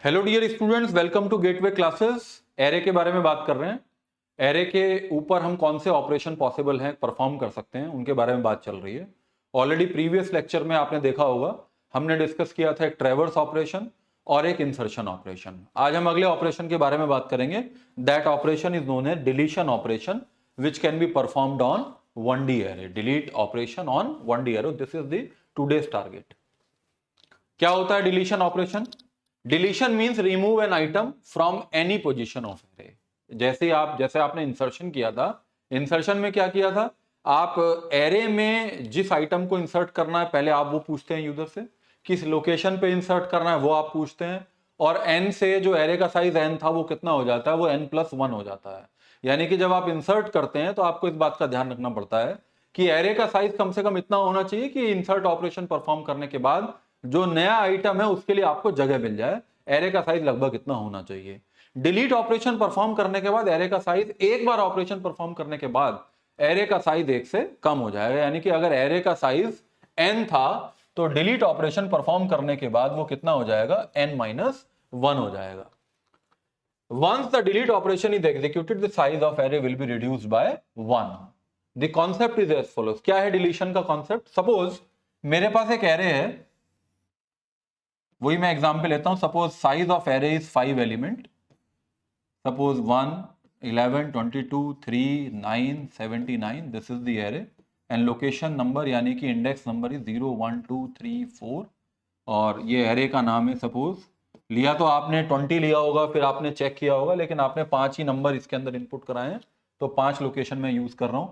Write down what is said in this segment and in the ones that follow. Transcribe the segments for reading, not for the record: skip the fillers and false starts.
Hello dear students, welcome to gateway classes. Array के बारे में बात कर रहे हैं। एरे के ऊपर हम कौन से ऑपरेशन पॉसिबल हैं, परफॉर्म कर सकते हैं, उनके बारे में बात चल रही है। ऑलरेडी प्रीवियस लेक्चर में आपने देखा होगा, हमने डिस्कस किया था एक ट्रैवर्स ऑपरेशन और एक इंसर्शन ऑपरेशन। आज हम अगले ऑपरेशन के बारे में बात करेंगे। That operation is known as deletion operation which can be performed on 1D array. Delete operation on 1D array, this is the today's target. क्या होता है deletion operation? Deletion means remove an item from any position of array. जैसे आपने insertion किया था, insertion में क्या किया था, आप एरे में जिस आइटम को इंसर्ट करना है पहले आप वो पूछते हैं यूजर से, किस लोकेशन पे इंसर्ट करना है वो आप पूछते हैं, और एन से जो एरे का साइज एन था वो कितना हो जाता है, वो n+1 हो जाता है। यानी कि जब आप इंसर्ट करते हैं तो आपको इस बात का ध्यान रखना पड़ता है कि एरे का साइज कम से कम इतना होना चाहिए कि इंसर्ट ऑपरेशन परफॉर्म करने के बाद जो नया आइटम है उसके लिए आपको जगह मिल जाए। एरे का साइज लगभग इतना होना चाहिए। डिलीट ऑपरेशन परफॉर्म करने के बाद एरे का साइज, एक बार ऑपरेशन परफॉर्म करने के बाद एरे का साइज 1 से कम हो जाएगा। यानी कि अगर एरे का साइज n था तो डिलीट ऑपरेशन परफॉर्म करने के बाद वो कितना हो जाएगा, n-1 हो जाएगा। Once the delete operation is executed, the size of array will be reduced by 1. The concept is as follows. क्या है डिलीशन का कॉन्सेप्ट? सपोज मेरे पास एक एरे है, वही मैं एग्जांपल लेता हूं। Suppose size of array is 5 element. Suppose 1, 11, 22, 3, 9, 79, this is the array. And location number यानी कि इंडेक्स नंबर इज 0, 1, 2, 3, 4। और ये एरे का नाम है। सपोज लिया तो आपने 20 लिया होगा, फिर आपने चेक किया होगा, लेकिन आपने 5 ही नंबर इसके अंदर इनपुट कराए हैं, तो 5 लोकेशन में यूज कर रहा हूं।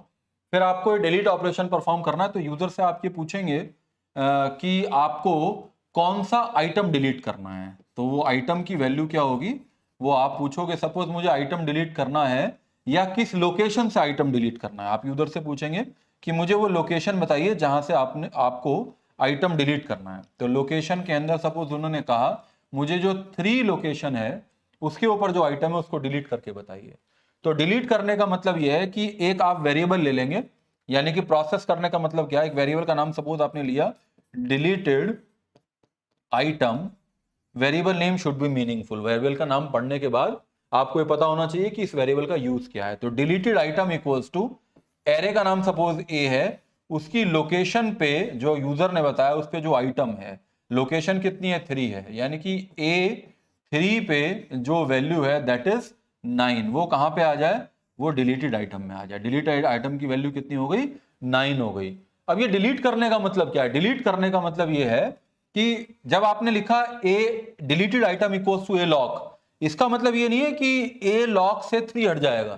फिर आपको डिलीट ऑपरेशन परफॉर्म करना है, तो यूजर से आप ये पूछेंगे कि आपको कौन सा आइटम डिलीट करना है। तो वो आइटम की वैल्यू क्या होगी वो आप पूछोगे। सपोज मुझे आइटम डिलीट करना है या किस लोकेशन से आइटम डिलीट करना है, आप यूजर से पूछेंगे कि मुझे वो लोकेशन बताइए जहां से आपको आइटम डिलीट करना है। तो लोकेशन के अंदर सपोज उन्होंने कहा मुझे जो 3 लोकेशन है उसके ऊपर जो आइटम है उसको डिलीट करके बताइए। तो डिलीट करने का मतलब यह है कि एक आप वेरिएबल ले लेंगे, यानी कि प्रोसेस करने का मतलब क्या है, एक वेरिएबल का नाम सपोज आपने लिया deleted item. Variable name should be meaningful. Variable का नाम पढ़ने के बाद आपको ये पता होना चाहिए कि इस वेरिएबल का यूज क्या है। तो deleted item equals to array का नाम सपोज ए है, उसकी लोकेशन पे जो यूजर ने बताया उस पे जो आइटम है, लोकेशन कितनी है, 3 है, यानी कि A3 पे जो वैल्यू है दैट इज 9, वो कहां पे आ जाए, वो डिलीटेड आइटम में आ जाए। डिलीटेड आइटम की वैल्यू कितनी हो गई, 9 हो गई। अब ये डिलीट करने का मतलब क्या है? डिलीट करने का मतलब ये है कि जब आपने लिखा A deleted item equals to A LOC, इसका मतलब ये नहीं है कि ए लॉक से 3 हट जाएगा।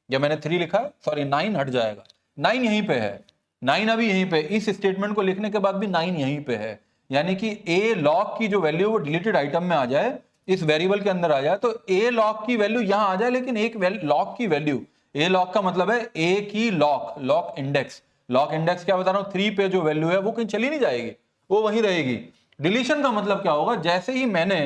जब मैंने 3 लिखा है, सॉरी 9 हट जाएगा, 9 यहीं पे है, 9 अभी यहीं पे, इस स्टेटमेंट को लिखने के बाद भी 9 यहीं पे है। यानी कि ए लॉक की जो वैल्यू वो डिलीटेड आइटम में आ जाए, इस वेरिएबल के अंदर आ जाए, तो ए लॉक की वैल्यू यहां आ जाए, लेकिन एक लॉक की वैल्यू, ए लॉक का मतलब है ए की lock, lock index. Lock index क्या बता रहा हूं, 3 पे जो वैल्यू है वो कहीं चली नहीं जाएगी, वो वहीं रहेगी। डिलीशन का मतलब क्या होगा, जैसे ही मैंने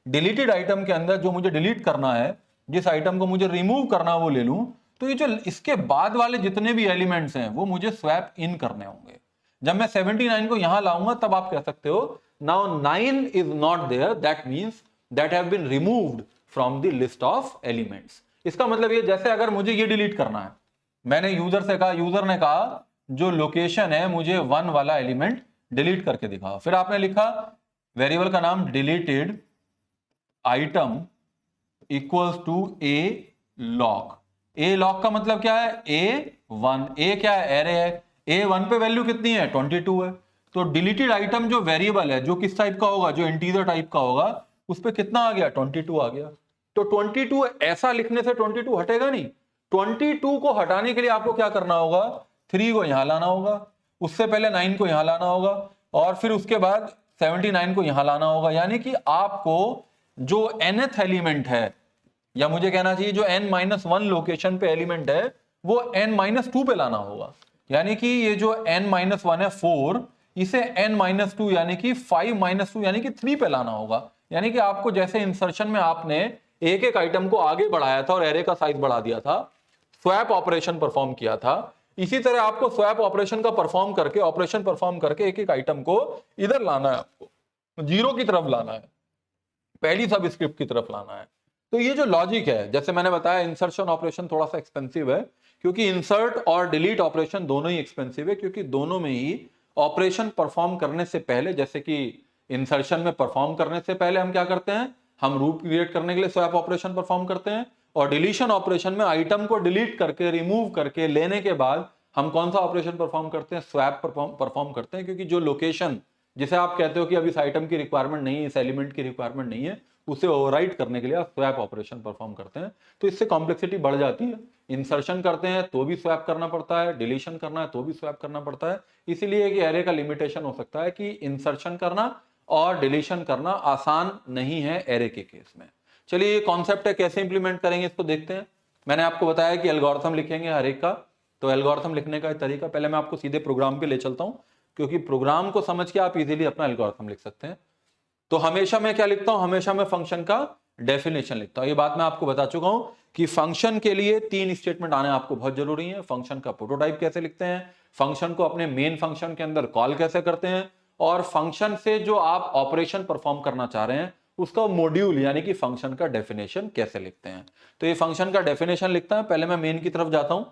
डिलीटेड आइटम के अंदर जो मुझे डिलीट करना है, जिस आइटम को मुझे रिमूव करना है वो ले लूं, तो ये जो इसके बाद वाले जितने भी एलिमेंट्स हैं वो मुझे स्वैप इन करने होंगे। जब मैं 79 को यहां लाऊंगा तब आप कह सकते हो now 9 is not there, that means that have been removed from the list of elements. इसका मतलब ये, जैसे अगर मुझे ये डिलीट करना है, मैंने यूजर से कहा, यूजर ने कहा जो लोकेशन है मुझे 1 वाला एलिमेंट डिलीट करके दिखाओ। फिर आपने लिखा वेरिएबल का नाम deleted item equals to A loc. A loc का मतलब क्या है, A1। ए क्या है, एरे है। A1 पे वैल्यू कितनी है, 22 है। तो डिलीटेड आइटम जो वेरिएबल है, जो किस टाइप का होगा, जो इंटीजर टाइप का होगा, उस पे कितना आ गया, 22 आ गया। तो 22 ऐसा लिखने से 22 हटेगा नहीं। 22 को हटाने के लिए आपको क्या करना होगा, 3 को यहां लाना होगा, उससे पहले 9 को यहां लाना होगा, और फिर उसके बाद 79 को यहां लाना होगा। यानी कि आपको जो nth एलिमेंट है, या मुझे कहना चाहिए जो n-1 लोकेशन पे एलिमेंट है, वो n-2 पे लाना होगा। यानी कि ये जो n-1 है 4, इसे n-2 यानी कि 5-2 यानी कि 3 पे लाना होगा। यानी कि आपको जैसे इंसर्शन में आपने एक एक आइटम को आगे बढ़ाया था और एरे का साइज बढ़ा दिया था, स्वैप ऑपरेशन परफॉर्म किया था, इसी तरह आपको स्वैप ऑपरेशन का ऑपरेशन परफॉर्म करके एक एक आइटम को इधर लाना है, आपको 0 की तरफ लाना है। पहली सब स्क्रिप्ट की तरफ लाना है। तो ये जो लॉजिक है, जैसे मैंने बताया इंसर्शन ऑपरेशन थोड़ा सा एक्सपेंसिव है, क्योंकि इंसर्ट और डिलीट ऑपरेशन दोनों ही एक्सपेंसिव है, क्योंकि दोनों में ही ऑपरेशन परफॉर्म करने से पहले, जैसे कि इंसर्शन में परफॉर्म करने से पहले हम क्या करते हैं, हम रूट क्रिएट करने के लिए स्वैप ऑपरेशन परफॉर्म करते हैं, और डिलीशन ऑपरेशन में आइटम को डिलीट करके, रिमूव करके लेने के बाद हम कौन सा ऑपरेशन परफॉर्म करते हैं, स्वैप परफॉर्म करते हैं। क्योंकि जो लोकेशन जिसे आप कहते हो कि अब इस आइटम की रिक्वायरमेंट नहीं है, इस एलिमेंट की रिक्वायरमेंट नहीं है, उसे ओवरराइट करने के लिए आप स्वैप ऑपरेशन परफॉर्म करते हैं। तो इससे कॉम्प्लेक्सिटी बढ़ जाती है। इंसर्शन करते हैं तो भी स्वैप करना पड़ता है, डिलीशन करना है तो भी स्वैप करना पड़ता है। इसीलिए एक एरे का लिमिटेशन हो सकता है कि इंसर्शन करना और डिलीशन करना आसान नहीं है एरे के केस में। चलिए, ये कॉन्सेप्ट है, कैसे इंप्लीमेंट करेंगे इसको देखते हैं। मैंने आपको बताया कि एल्गोरिथम लिखेंगे हर एक का। तो एल्गोरिथम लिखने का तरीका, पहले मैं आपको सीधे प्रोग्राम पे ले चलता हूं, क्योंकि प्रोग्राम को समझ के आप इजीली अपना एल्गोरिथम लिख सकते हैं। तो हमेशा मैं क्या लिखता हूं, हमेशा मैं फंक्शन का डेफिनेशन लिखता हूं। ये बात मैं आपको बता चुका हूं कि फंक्शन के लिए 3 स्टेटमेंट आने आपको बहुत जरूरी है। फंक्शन का प्रोटोटाइप कैसे लिखते हैं, फंक्शन को अपने मेन फंक्शन के अंदर कॉल कैसे करते हैं, और फंक्शन से जो आप ऑपरेशन परफॉर्म करना चाह रहे हैं उसका मॉड्यूल यानी कि फंक्शन का डेफिनेशन कैसे लिखते हैं। तो ये फंक्शन का डेफिनेशन लिखता है। पहले मैं मेन की तरफ जाता हूं।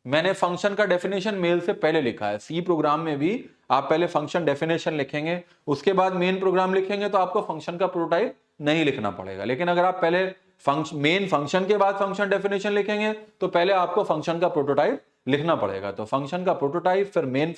मैंने फंक्शन का डेफिनेशन मेल से पहले लिखा है। सी प्रोग्राम में भी आप पहले फंक्शन डेफिनेशन लिखेंगे, उसके बाद मेन प्रोग्राम लिखेंगे, तो आपको फंक्शन का प्रोटोटाइप नहीं लिखना पड़ेगा। लेकिन अगर आप पहले मेन फंक्शन के बाद फंक्शन डेफिनेशन लिखेंगे तो पहले आपको फंक्शन का प्रोटोटाइप लिखना पड़ेगा। तो फंक्शन का प्रोटोटाइप, फिर मेन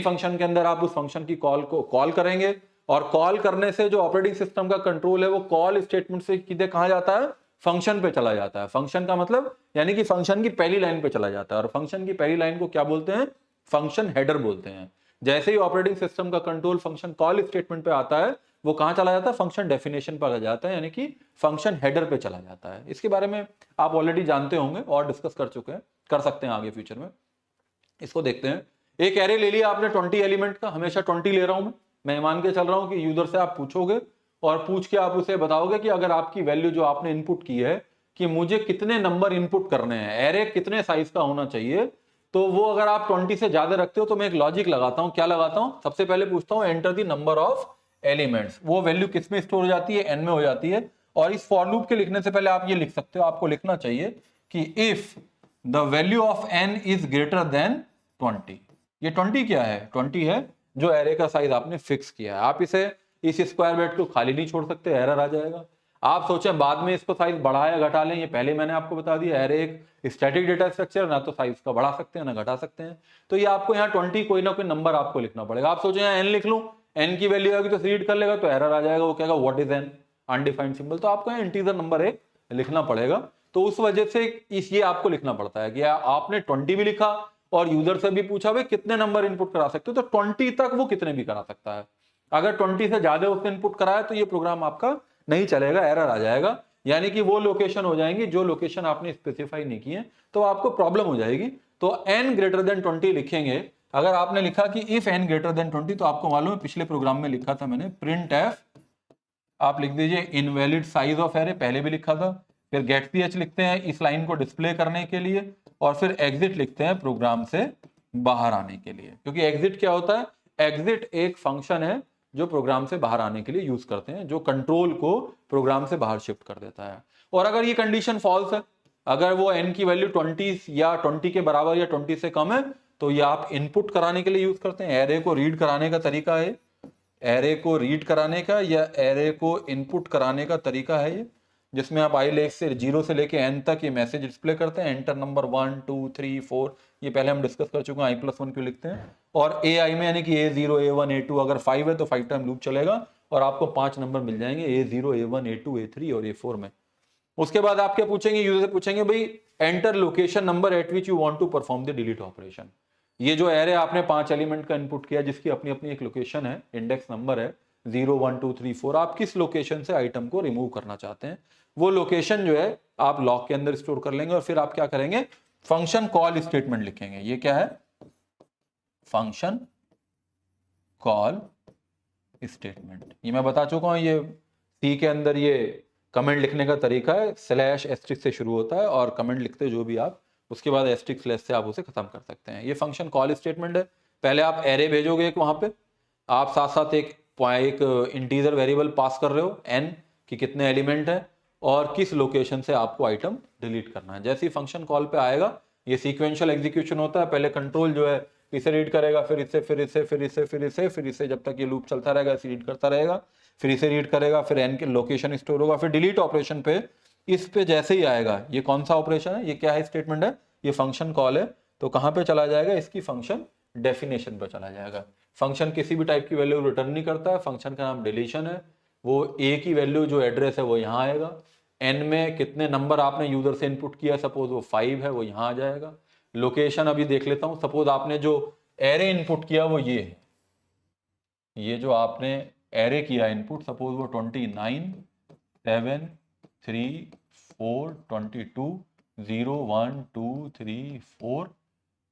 फंक्शन के अंदर आप उस फंक्शन की कॉल को कॉल करेंगे, और कॉल करने से जो ऑपरेटिंग सिस्टम का कंट्रोल है वो कॉल स्टेटमेंट से सीधे कहां जाता है, फंक्शन पे चला जाता है। फंक्शन का मतलब यानी कि फंक्शन की पहली लाइन पे चला जाता है, और फंक्शन की पहली लाइन को क्या बोलते हैं, फंक्शन हेडर बोलते हैं। जैसे ही ऑपरेटिंग सिस्टम का कंट्रोल फंक्शन कॉल स्टेटमेंट पे आता है, वो कहां चला जाता है, फंक्शन डेफिनेशन पर आ जाता है, यानी कि फंक्शन हेडर पे चला जाता है। इसके बारे में आप ऑलरेडी जानते होंगे और डिस्कस कर चुके हैं, कर सकते हैं आगे फ्यूचर में। इसको देखते हैं। एक एरे ले लिया आपने 20 एलिमेंट का, हमेशा 20 ले रहा हूं मैं मान के चल रहा हूं कि यूजर से आप पूछोगे, और पूछ के आप उसे बताओगे कि अगर आपकी वैल्यू जो आपने इनपुट की है कि मुझे कितने नंबर इनपुट करने हैं, एरे कितने साइज का होना चाहिए, तो वो अगर आप 20 से ज्यादा रखते हो तो मैं एक लॉजिक लगाता हूं। क्या लगाता हूं, सबसे पहले पूछता हूं enter the number of elements. वो वैल्यू किस में स्टोर हो जाती है, एन में हो जाती है। और इस फॉर लूप के लिखने से पहले आप ये लिख सकते हो, आपको लिखना चाहिए कि if the value of n is greater than 20। ये 20 क्या है, 20 है जो एरे का साइज आपने फिक्स किया है। आप इसे इस स्क्वायर ब्रैकेट को खाली नहीं छोड़ सकते, एरर आ जाएगा। आप सोचें बाद में इसको साइज बढ़ा या घटा लें, ये पहले मैंने आपको बता दिया, एरे एक स्टैटिक डेटा स्ट्रक्चर, ना तो साइज का बढ़ा सकते हैं ना घटा सकते हैं। तो ये आपको यहाँ 20 कोई ना कोई नंबर आपको लिखना पड़ेगा। आप सोचें यहाँ एन लिख लूं, एन की वैल्यू आएगी तो रीड कर लेगा, तो एरर आ जाएगा, वो कहेगा what is an, undefined symbol. तो आपको यहाँ इंटीजर नंबर एक लिखना पड़ेगा। तो उस वजह से ये आपको लिखना पड़ता है कि आपने 20 भी लिखा और यूजर से भी पूछा भाई कितने नंबर इनपुट करा सकते हो, तो 20 तक वो कितने भी करा सकता है। अगर 20 से ज्यादा उसने इनपुट कराया तो ये प्रोग्राम आपका नहीं चलेगा, एरर आ जाएगा। यानी कि वो लोकेशन हो जाएंगी जो लोकेशन आपने स्पेसिफाई नहीं की है, तो आपको प्रॉब्लम हो जाएगी। तो n ग्रेटर देन 20 लिखेंगे। अगर आपने लिखा कि इफ n ग्रेटर देन 20, तो आपको मालूम है पिछले प्रोग्राम में लिखा था मैंने प्रिंट एफ, आप लिख दीजिए इनवैलिड साइज ऑफ एरे, पहले भी लिखा था। फिर गेट ch लिखते हैं इस लाइन को डिस्प्ले करने के लिए, और फिर एग्जिट लिखते हैं प्रोग्राम से बाहर आने के लिए। क्योंकि एग्जिट क्या होता है, एग्जिट एक फंक्शन है जो प्रोग्राम से बाहर आने के लिए यूज करते हैं, जो कंट्रोल को प्रोग्राम से बाहर शिफ्ट कर देता है। और अगर ये कंडीशन फॉल्स है, अगर वो n की वैल्यू 20 या 20 के बराबर या 20 से कम है, तो ये आप इनपुट कराने के लिए यूज करते हैं। एरे को रीड कराने का तरीका है, एरे को रीड कराने का या एरे को इनपुट कराने का तरीका है ये, जिसमें आप i से 0 से लेके n तक ये मैसेज डिस्प्ले करते हैं, एंटर नंबर 1 2 3 4। ये पहले हम डिस्कस कर चुके हैं, i+1 क्यों लिखते हैं। और ai में यानी कि a0 a1 a2, अगर 5 है तो 5 टाइम लूप चलेगा और आपको 5 नंबर मिल जाएंगे, a0 a1 a2 a3 और a4 में। उसके बाद आप क्या पूछेंगे, यूजर से पूछेंगे भाई enter location number at which you want to perform the delete operation. ये जो एरे आपने 5 एलिमेंट का इनपुट किया जिसकी अपनी अपनी एक लोकेशन है, इंडेक्स नंबर है 0 1 2 3 4, आप किस लोकेशन से आइटम को रिमूव करना चाहते हैं, वो लोकेशन जो है आप लॉग के अंदर स्टोर कर लेंगे। और फिर आप क्या करेंगे, फंक्शन कॉल स्टेटमेंट लिखेंगे। ये क्या है, फंक्शन कॉल स्टेटमेंट। ये मैं बता चुका हूं, ये सी के अंदर ये कमेंट लिखने का तरीका है, स्लैश एस्ट्रिक से शुरू होता है और कमेंट लिखते जो भी आप, उसके बाद एस्ट्रिक स्लैश से आप उसे खत्म कर सकते हैं। ये फंक्शन कॉल स्टेटमेंट है। पहले आप एरे भेजोगे एक, वहां पे आप साथ साथ एक एक इंटीजर वेरिएबल पास कर रहे हो n कि कितने एलिमेंट है और किस लोकेशन से आपको आइटम डिलीट करना है। जैसे ही फंक्शन कॉल पे आएगा ये सीक्वेंशियल एग्जीक्यूशन होता है, पहले कंट्रोल जो है इसे रीड करेगा, फिर इसे, फिर इसे, फिर इसे, फिर इसे, फिर इसे, जब तक ये लूप चलता रहेगा इसे रीड करता रहेगा, फिर इसे रीड करेगा, फिर n के लोकेशन स्टोर होगा, फिर डिलीट ऑपरेशन पे इस पे जैसे ही आएगा, ये कौन सा ऑपरेशन है, ये क्या है, स्टेटमेंट है, ये फंक्शन कॉल है, तो कहां पे चला जाएगा, इसकी फंक्शन डेफिनेशन पे चला जाएगा। फंक्शन किसी भी टाइप की वैल्यू रिटर्न नहीं करता है, फंक्शन का नाम डिलीशन है, वो a की वैल्यू जो एड्रेस है वो यहाँ आएगा, n में कितने नंबर आपने यूजर से इनपुट किया, सपोज वो 5 है, वो यहाँ आ जाएगा। लोकेशन अभी देख लेता हूं, सपोज आपने जो एरे इनपुट किया वो ये है, ये जो आपने एरे किया इनपुट, सपोज वो 29 7 3 4 22 0 1 2 3 4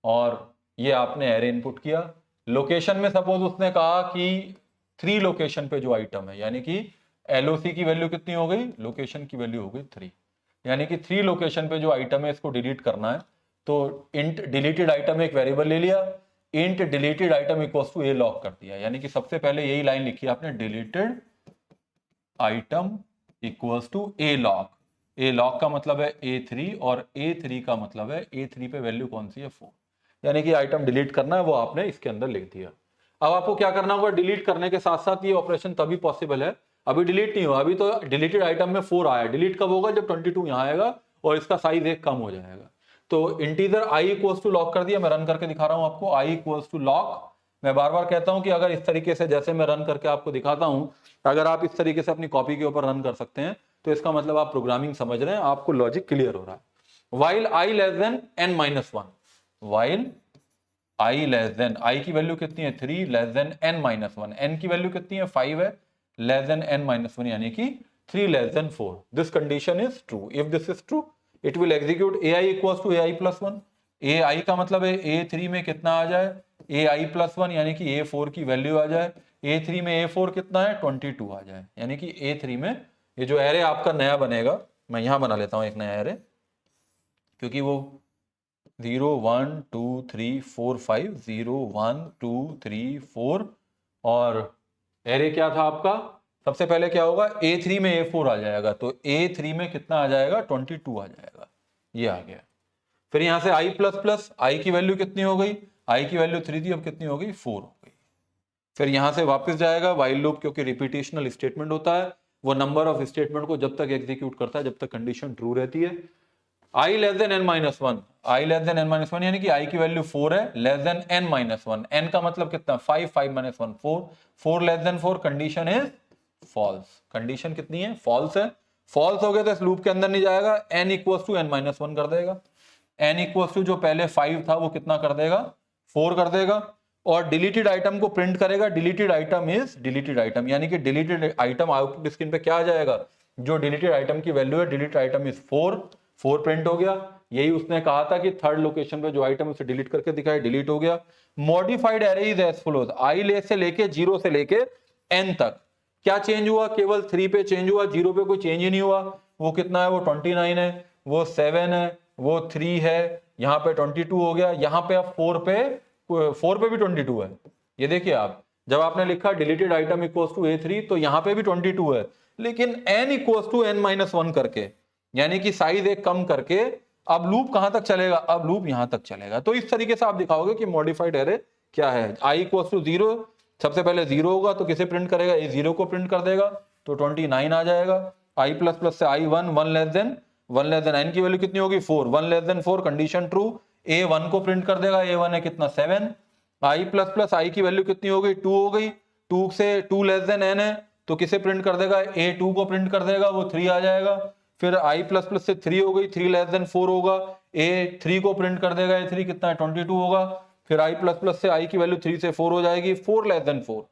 और ये आपने एरे इनपुट किया। लोकेशन में सपोज उसने कहा कि 3 लोकेशन पे जो आइटम है, यानी कि LOC की वैल्यू कितनी हो गई, लोकेशन की वैल्यू हो गई 3, यानी कि 3 लोकेशन पे जो आइटम है इसको डिलीट करना है। तो इंट डिलीटेड आइटम एक वेरिएबल ले लिया, int deleted item equals to a loc कर दिया, यानी कि सबसे पहले यही लाइन लिखी आपने, deleted item equals to a loc. a loc का मतलब है a3 और a3 का मतलब है a3 पे वैल्यू कौन सी है 4, यानी कि आइटम डिलीट करना है वो आपने इसके अंदर लिख दिया। अब आपको क्या करना होगा, डिलीट करने के साथ साथ ये ऑपरेशन तभी पॉसिबल है, अभी डिलीट नहीं हुआ, अभी तो डिलीटेड आइटम में 4 आया, डिलीट कब होगा, जब 22 यहाँ आएगा और इसका साइज 1 कम हो जाएगा। तो integer i equals to loc कर दिया, मैं रन करके दिखा रहा हूं आपको, i इक्वल्स टू लॉक। मैं बार बार कहता हूं कि अगर इस तरीके से, जैसे मैं रन करके आपको दिखाता हूं, अगर आप इस तरीके से अपनी कॉपी के ऊपर रन कर सकते हैं तो इसका मतलब आप प्रोग्रामिंग समझ रहे हैं, आपको लॉजिक क्लियर हो रहा है। While i less than n-1, while i less then, i की वैल्यू कितनी है 3, लेस देन n-1, n की वैल्यू कितनी है 5 है, लेस देन n-1 यानी कि 3 less than 4, this condition is true. If this is true it will execute ai equals to ai plus 1। ai का मतलब है a3 में कितना आ जाए, ai प्लस 1, यानी कि a4 की वैल्यू आ जाए, a3 में a4 कितना है 22 आ जाए, यानी कि a3 में ये जो एरे आपका नया बनेगा, मैं यहां बना लेता हूं एक नया एरे, क्योंकि वो 0 1 2 3 4 5 0 1 2 3 4 और एरे क्या था आपका, सबसे पहले क्या होगा, a3 में a4 आ जाएगा, तो a3 में कितना आ जाएगा 22 आ जाएगा, ये आ गया। फिर यहां से i प्लस प्लस, i की वैल्यू कितनी हो गई, i की वैल्यू 3 थी, अब कितनी हो गई 4 हो गई। फिर यहां से वापस जाएगा व्हाइल लूप, क्योंकि रिपीटेशनल स्टेटमेंट होता है, वो नंबर ऑफ स्टेटमेंट को जब तक एग्जीक्यूट करता है जब तक कंडीशन ट्रू रहती है। i less than n-1, i less than n-1 यानी कि i की वैल्यू 4 है, लेस देन n-1, n का मतलब कितना 5, 5-1 4, 4 less than 4, condition is false. Condition कितनी है, फॉल्स है। फॉल्स हो गया तो इस लूप के अंदर नहीं जाएगा, n इक्वल्स टू n-1 कर देगा, n इक्वल्स टू जो पहले 5 था वो कितना कर देगा 4 कर देगा, और डिलीटेड आइटम को प्रिंट करेगा, deleted item is deleted item, यानी कि डिलीटेड आइटम आउटपुट स्क्रीन पे क्या आ जाएगा, जो डिलीटेड आइटम की वैल्यू है, डिलीटेड आइटम इज 4, 4 प्रिंट हो गया। यही उसने कहा था कि थर्ड लोकेशन पे जो आइटम उसे डिलीट करके दिखाए, डिलीट हो गया। Modified array is as follows, i ले से लेके 0 से लेके n तक क्या चेंज हुआ, केवल 3 पे चेंज हुआ, 0 पे कोई चेंज ही नहीं हुआ। वो कितना है, वो 29 है, वो 7 है, वो 3 है, यहाँ पे 22 हो गया, यहाँ पे अब 4 पे भी 22 है। ये देखिए आप, जब आपने लिखा deleted item equals to a3 तो यहाँ पे भी 22 है, लेकिन n इक्वल्स टू n-1 करके, यानी कि साइज एक कम करके, अब लूप कहां तक चलेगा, अब लूप यहां तक चलेगा। तो इस तरीके से आप दिखाओगे कि मॉडिफाइड एरे क्या है। i इक्वल्स टू 0, सबसे पहले 0 होगा तो किसे प्रिंट करेगा, a 0 को प्रिंट कर देगा, तो 29 आ जाएगा। i प्लस प्लस से i 1, 1 लेस देन n की वैल्यू कितनी होगी 4, 1 less than 4, condition true. a 1 को प्रिंट कर देगा, a 1 है कितना 7, i प्लस प्लस i की वैल्यू कितनी हो गई 2 हो गई, 2 से 2 लेस देन n है तो किसे प्रिंट कर देगा, a 2 को प्रिंट कर देगा, वो 3 आ जाएगा। फिर i प्लस प्लस से 3 हो गई, 3 लेस देन 4 होगा, a 3 को प्रिंट कर देगा, a 3 कितना है 22 होगा। फिर i प्लस प्लस से i की वैल्यू 3 से 4 हो जाएगी, 4 less than 4,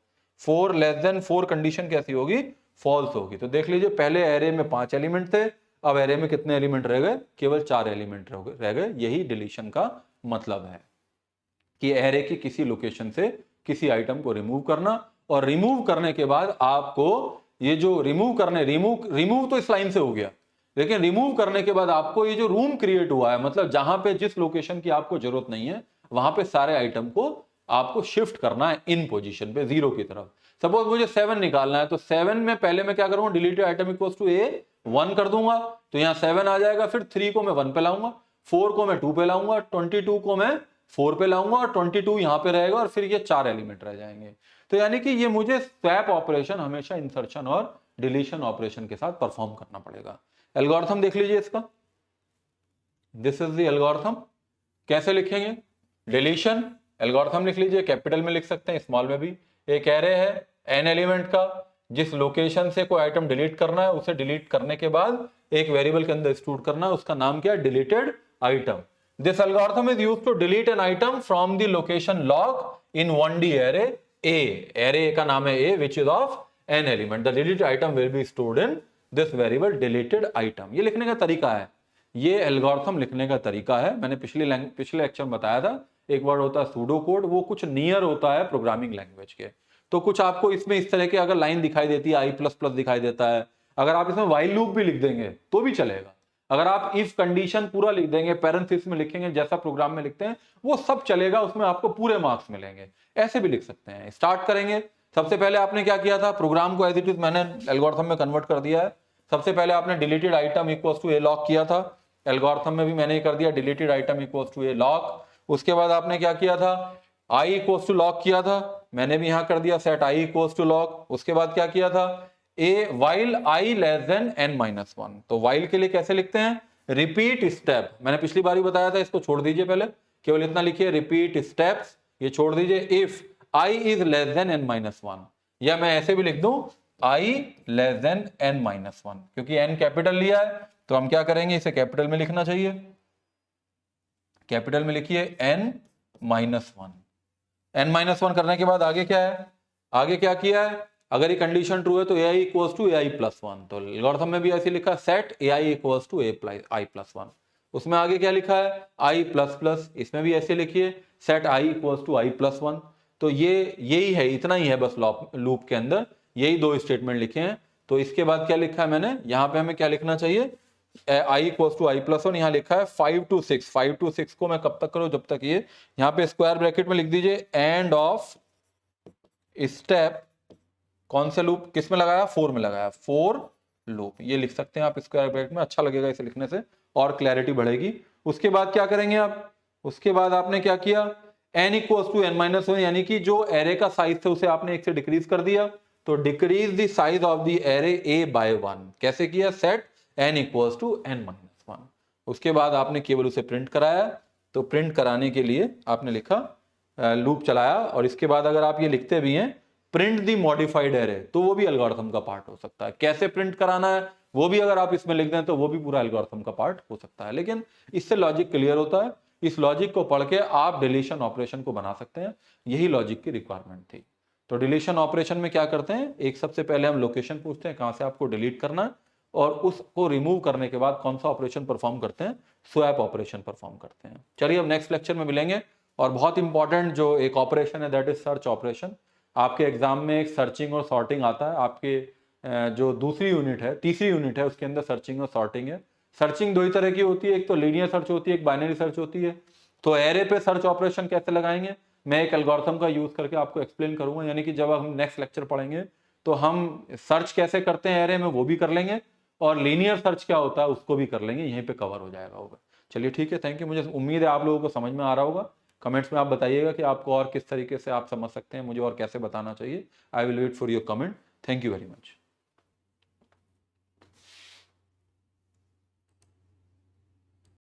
4 less than 4, condition कैसी होगी, फॉल्स होगी। तो देख लीजिए, पहले एरे में 5 एलिमेंट थे, अब एरे में कितने एलिमेंट रह गए, केवल 4 एलिमेंट रह गए। यही डिलीशन का मतलब है कि एरे की किसी लोकेशन से किसी आइटम को रिमूव करना, और रिमूव करने के बाद आपको ये जो रिमूव तो इस लाइन से हो गया, लेकिन रिमूव करने के बाद आपको ये जो रूम क्रिएट हुआ है, मतलब जहां पे जिस लोकेशन की आपको जरूरत नहीं है वहां पे सारे आइटम को आपको शिफ्ट करना है इन पोजीशन पे 0 की तरफ। सपोज मुझे 7 निकालना है, तो 7 में पहले मैं क्या करूंगा, डिलीटेड आइटम इक्वल्स टू ए 1 कर दूंगा, तो यहाँ 7 आ जाएगा। फिर 3 को मैं 1 पे लाऊंगा, 4 को मैं 2 पे लाऊंगा, 22 को मैं 4 पे लाऊंगा और 22 यहाँ पे रहेगा और फिर ये 4 एलिमेंट रह जाएंगे। तो यानी कि ये मुझे स्वैप ऑपरेशन हमेशा इंसर्शन और डिलीशन ऑपरेशन के साथ परफॉर्म करना पड़ेगा। एल्गोरिथम देख लीजिए इसका, दिस इज द एल्गोरिथम। कैसे लिखेंगे, डिलीशन एल्गोरिथम लिख लीजिए, कैपिटल में लिख सकते हैं, स्मॉल में भी। एक एरे है n एलिमेंट का, जिस लोकेशन से कोई आइटम डिलीट करना है उसे डिलीट करने के बाद एक वेरिएबल के अंदर स्टोर करना है, उसका नाम क्या है, deleted item. This algorithm is used to delete an item from the location LOC in 1D array A. Array का नाम है A which is of n element. The deleted item will be stored in this variable deleted item. ये लिखने का तरीका है, ये algorithm लिखने का तरीका है। मैंने पिछले लेक्चर में बताया था, एक वर्ड होता है सूडो कोड, वो कुछ नियर होता है प्रोग्रामिंग लैंग्वेज के। तो कुछ आपको इसमें इस तरह के अगर लाइन दिखाई देती है, i++ दिखाई देता है, अगर आप इसमें व्हाइल लूप भी लिख देंगे तो भी चलेगा। अगर आप इफ कंडीशन पूरा लिख देंगे, पैरेंथेसिस में लिखेंगे जैसा प्रोग्राम में लिखते हैं, वो सब चलेगा, उसमें आपको पूरे मार्क्स मिलेंगे। ऐसे भी लिख सकते हैं। स्टार्ट करेंगे, सबसे पहले आपने क्या किया था, प्रोग्राम को एज इट इज मैंने एल्गोरिथम में कन्वर्ट कर दिया है। सबसे पहले आपने deleted item equals to A loc किया था, एल्गोरिथम में भी मैंने कर दिया deleted item equals to A loc. उसके बाद आपने क्या किया था, i इक्वल्स टू लॉक किया था, मैंने भी यहां कर दिया set i equals to loc. उसके बाद क्या किया था, a while i less than n-1। तो वाइल के लिए कैसे लिखते हैं, रिपीट स्टेप, मैंने पिछली बार ही बताया था, इसको छोड़ दीजिए, पहले केवल इतना लिखिए रिपीट स्टेप्स, ये छोड़ दीजिए। If i is less than n-1, या मैं ऐसे भी लिख दूं i लेस देन n-1, क्योंकि n कैपिटल लिया है तो हम क्या करेंगे, इसे कैपिटल में लिखना चाहिए। कैपिटल में लिखिए n-1। n-1 करने के बाद आगे क्या है, आगे क्या किया है, अगर ये कंडीशन ट्रू है तो ai इक्वल्स टू ai+1। तो एल्गोरिथम में भी ऐसे लिखा set ai equals to i+1। उसमें आगे क्या लिखा है i++, इसमें भी ऐसे लिखिए set i equals to i+1। तो ये यही है, इतना ही है बस लूप के अंदर, यही दो स्टेटमेंट लिखे हैं। तो इसके बाद क्या लिखा है मैंने, यहां पे हमें क्या लिखना चाहिए, i इक्वल्स टू i+1, यहां लिखा है 5 to 6। 5 to 6 को मैं कब तक करूं, जब तक ये यहां पे स्क्वायर ब्रैकेट में लिख दीजिए एंड ऑफ स्टेप, कौन से लूप, किस में लगाया, 4 में लगाया, 4 लूप, ये लिख सकते हैं आप स्क्वायर ब्रैकेट में, अच्छा लगेगा इसे लिखने से और क्लैरिटी बढ़ेगी। उसके बाद क्या करेंगे आप, उसके बाद आपने क्या किया, n इक्वल्स टू n-1, यानी कि जो एरे का साइज थे उसे आपने 1 से डिक्रीज कर दिया, तो decrease the size of the array a by 1। कैसे किया, set n equals to n-1। उसके बाद आपने केवल उसे प्रिंट कराया, तो प्रिंट कराने के लिए आपने लिखा लूप चलाया, और इसके बाद अगर आप ये लिखते भी हैं प्रिंट दी मॉडिफाइड एरे, तो वो भी एल्गोरिथम का पार्ट हो सकता है। कैसे प्रिंट कराना है वो भी अगर आप इसमें लिख दें तो वो भी पूरा एल्गोरिथम का पार्ट हो सकता है, लेकिन इससे लॉजिक क्लियर होता है। इस लॉजिक को पढ़ के आप डिलीशन ऑपरेशन को बना सकते हैं, यही लॉजिक की रिक्वायरमेंट थी। तो डिलीशन ऑपरेशन में क्या करते हैं, एक सबसे पहले हम लोकेशन पूछते हैं कहां से आपको डिलीट करना है, और उसको रिमूव करने के बाद कौन सा ऑपरेशन परफॉर्म करते हैं, स्वैप ऑपरेशन परफॉर्म करते हैं। चलिए अब नेक्स्ट लेक्चर में मिलेंगे। और बहुत इंपॉर्टेंट जो एक ऑपरेशन है दैट इज सर्च ऑपरेशन। आपके एग्जाम में एक सर्चिंग और सॉर्टिंग आता है, आपके जो दूसरी यूनिट है, तीसरी यूनिट है, उसके अंदर सर्चिंग और सॉर्टिंग है। सर्चिंग दो ही तरह की होती है, एक तो लीनियर सर्च होती है, एक बाइनरी सर्च होती है। तो एरे पे सर्च ऑपरेशन कैसे लगाएंगे, मैं एक एल्गोरिथम का यूज करके आपको एक्सप्लेन करूंगा, यानी कि जब हम नेक्स्ट लेक्चर पढ़ेंगे तो हम सर्च कैसे करते हैं एरे में वो भी कर लेंगे, और लीनियर सर्च क्या होता है उसको भी कर लेंगे, यहीं पे कवर हो जाएगा होगा। चलिए ठीक है, थैंक यू। मुझे उम्मीद है आप लोगों को समझ में आ रहा होगा। कमेंट्स में आप बताइएगा कि आपको और किस तरीके से आप समझ सकते हैं, मुझे और कैसे बताना चाहिए। I will wait for your comment. Thank you very much.